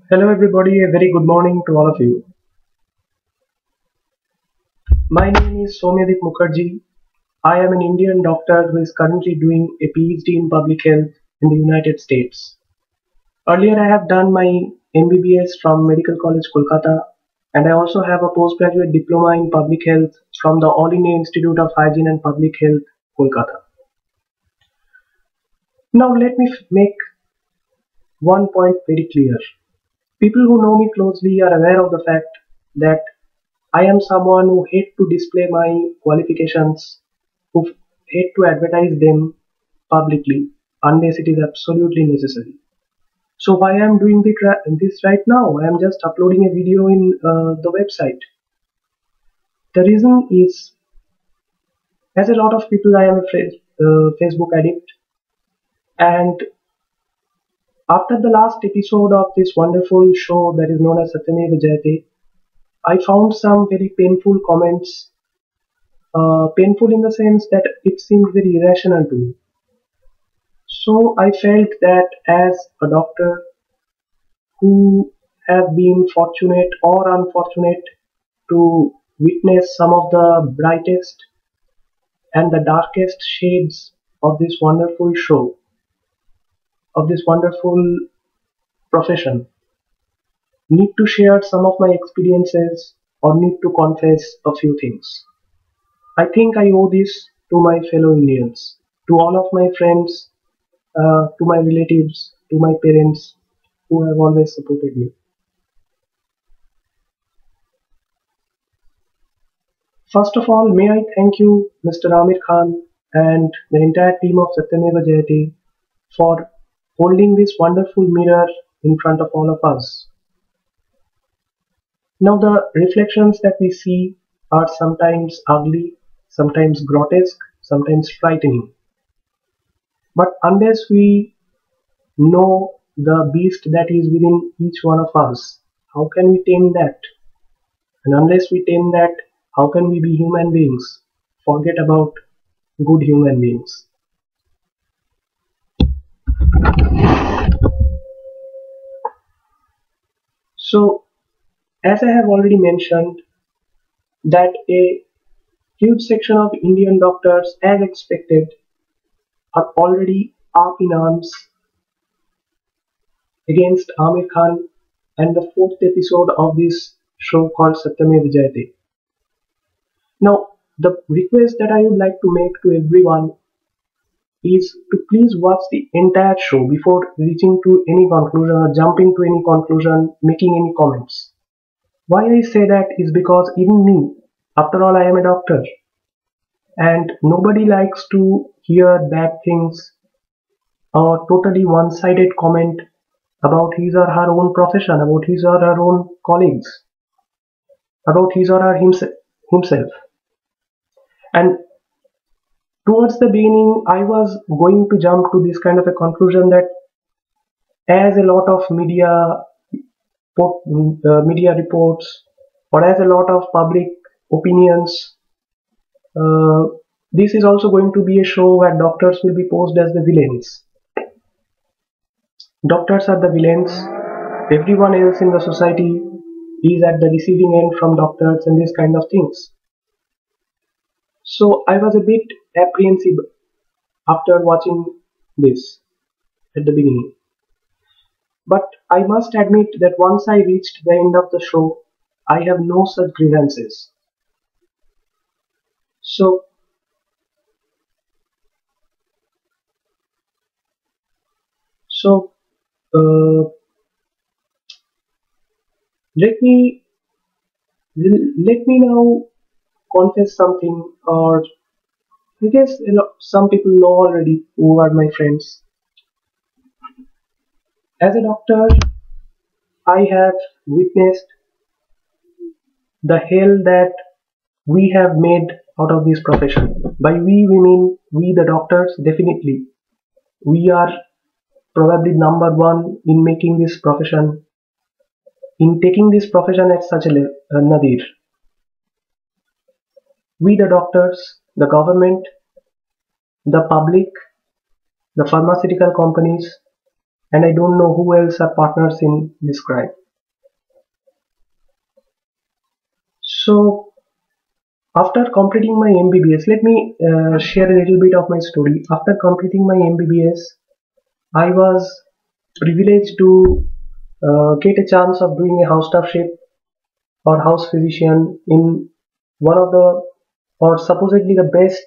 Hello everybody, a very good morning to all of you. My name is Soumyadeep Mukherjee. I am an Indian doctor who is currently doing a PhD in public health in the United States. Earlier I have done my MBBS from Medical College Kolkata, and I also have a postgraduate diploma in public health from the All India Institute of Hygiene and Public Health, Kolkata. Now let me make one point very clear. People who know me closely are aware of the fact that I am someone who hate to display my qualifications, who hate to advertise them publicly unless it is absolutely necessary. So why I am doing this right now? I am just uploading a video in the website. The reason is, as a lot of people, I am a Facebook addict, and after the last episode of this wonderful show that is known as Satyamev Jayate, I found some very painful comments. Painful in the sense that it seemed very irrational to me. So I felt that as a doctor who have been fortunate or unfortunate to witness some of the brightest and the darkest shades of this wonderful show, of this wonderful profession, need to share some of my experiences or need to confess a few things. I think I owe this to my fellow Indians, to all of my friends, to my relatives, to my parents who have always supported me. First of all, may I thank you, Mr. Amir Khan, and the entire team of Satyameva Jayate for holding this wonderful mirror in front of all of us. Now, the reflections that we see are sometimes ugly, sometimes grotesque, sometimes frightening. But unless we know the beast that is within each one of us, how can we tame that? And unless we tame that, how can we be human beings? Forget about good human beings. So, as I have already mentioned, that a huge section of Indian doctors, as expected, are already up in arms against Amir Khan and the fourth episode of this show called Satyamev Jayate. Now, the request that I would like to make to everyone is to please watch the entire show before reaching to any conclusion or jumping to any conclusion, making any comments. Why I say that is because even me, after all, I am a doctor, and nobody likes to hear bad things or totally one-sided comment about his or her own profession, about his or her own colleagues, about his or her himself. And towards the beginning, I was going to jump to this kind of a conclusion that as a lot of media reports or as a lot of public opinions, uh, this is also going to be a show where doctors will be posed as the villains. Doctors are the villains. Everyone else in the society is at the receiving end from doctors and these kind of things. So I was a bit apprehensive after watching this at the beginning. But I must admit that once I reached the end of the show, I have no such grievances. So, so uh, let me let me now confess something, or I guess some people know already who are my friends. As a doctor, I have witnessed the hell that we have made out of this profession. By we mean we the doctors, definitely. We are probably number one in making this profession, in taking this profession at such a nadir. We the doctors, the government, the public, the pharmaceutical companies, and I don't know who else are partners in this crime. So after completing my MBBS, let me share a little bit of my story. After completing my MBBS, I was privileged to get a chance of doing a house staffship or house physician in one of the, or supposedly the best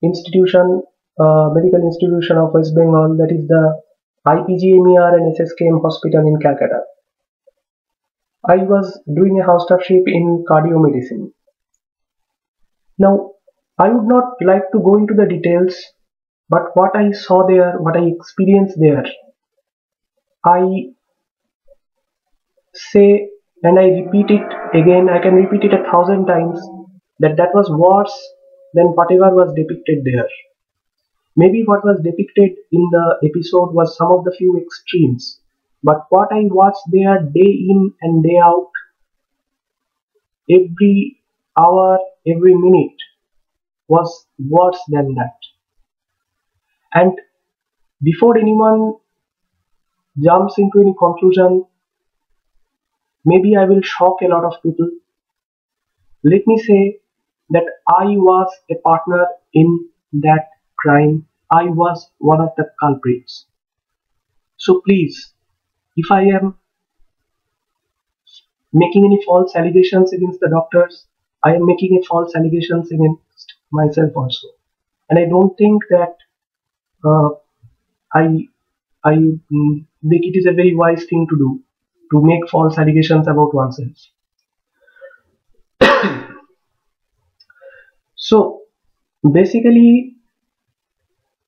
institution, medical institution of West Bengal, that is the IPGMER and SSKM hospital in Calcutta. I was doing a house staffship in cardio medicine. Now, I would not like to go into the details, but what I saw there, what I experienced there, I say, and I repeat it again, I can repeat it 1,000 times, that that was worse than whatever was depicted there. Maybe what was depicted in the episode was some of the few extremes, but what I watched there day in and day out, every hour, every minute, was worse than that. And before anyone jumps into any conclusion, maybe I will shock a lot of people. Let me say that I was a partner in that crime. I was one of the culprits. So please, if I am making any false allegations against the doctors, I am making a false allegations against myself also. And I don't think that uh, I think it is a very wise thing to do, to make false allegations about oneself. So basically,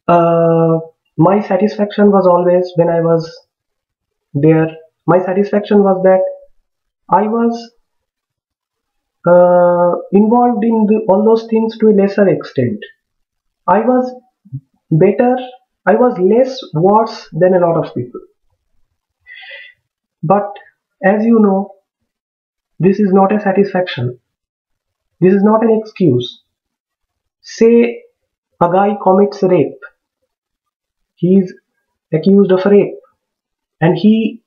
uh, my satisfaction was always when I was there. My satisfaction was that I was involved in all those things to a lesser extent. I was better, I was less worse than a lot of people. But as you know, this is not a satisfaction. This is not an excuse. Say a guy commits rape. He is accused of rape, and in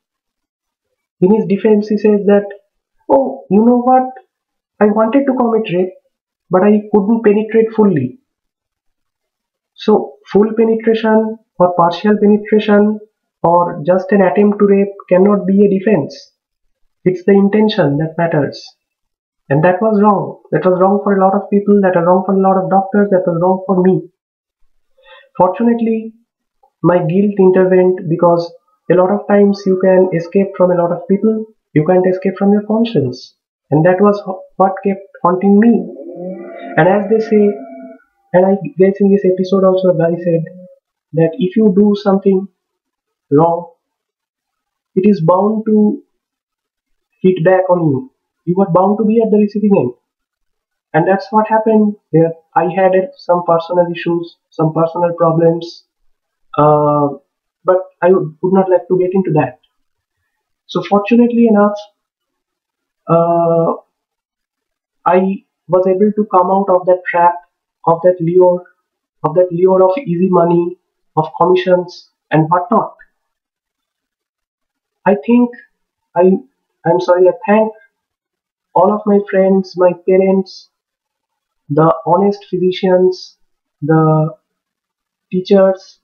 his defense, he says that, oh, you know what? I wanted to commit rape, but I couldn't penetrate fully. So, full penetration or partial penetration or just an attempt to rape cannot be a defense. It's the intention that matters. And that was wrong. That was wrong for a lot of people, that was wrong for a lot of doctors, that was wrong for me. Fortunately, my guilt intervened because a lot of times you can escape from a lot of people, you can't escape from your conscience. And that was what kept haunting me. And as they say, and I guess in this episode also a guy said that if you do something wrong, it is bound to hit back on you. You are bound to be at the receiving end. And that's what happened there. I had some personal issues, some personal problems, uh, but I would not like to get into that. So fortunately enough, uh, I was able to come out of that trap, of that lure of easy money, of commissions and whatnot. I think I I'm sorry, I thank all of my friends, my parents, the honest physicians, the teachers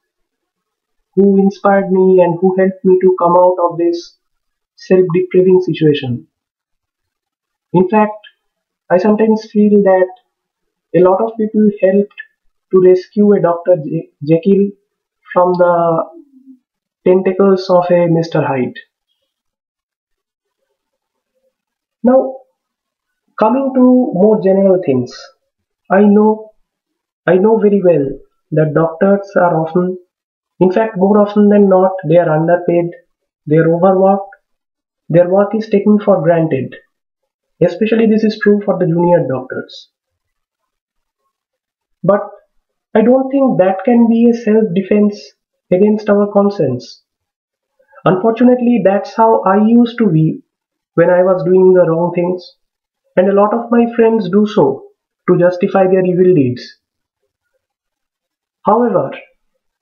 who inspired me and who helped me to come out of this self-depraving situation. In fact, I sometimes feel that a lot of people helped to rescue a Dr. Jekyll from the tentacles of a Mr. Hyde. Now, coming to more general things, I know I know very well that doctors are often, in fact, more often than not, they are underpaid, they are overworked, their work is taken for granted. Especially this is true for the junior doctors. But I don't think that can be a self-defense against our conscience. Unfortunately, that's how I used to be when I was doing the wrong things, and a lot of my friends do so to justify their evil deeds. However,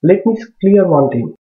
Let me clear one thing.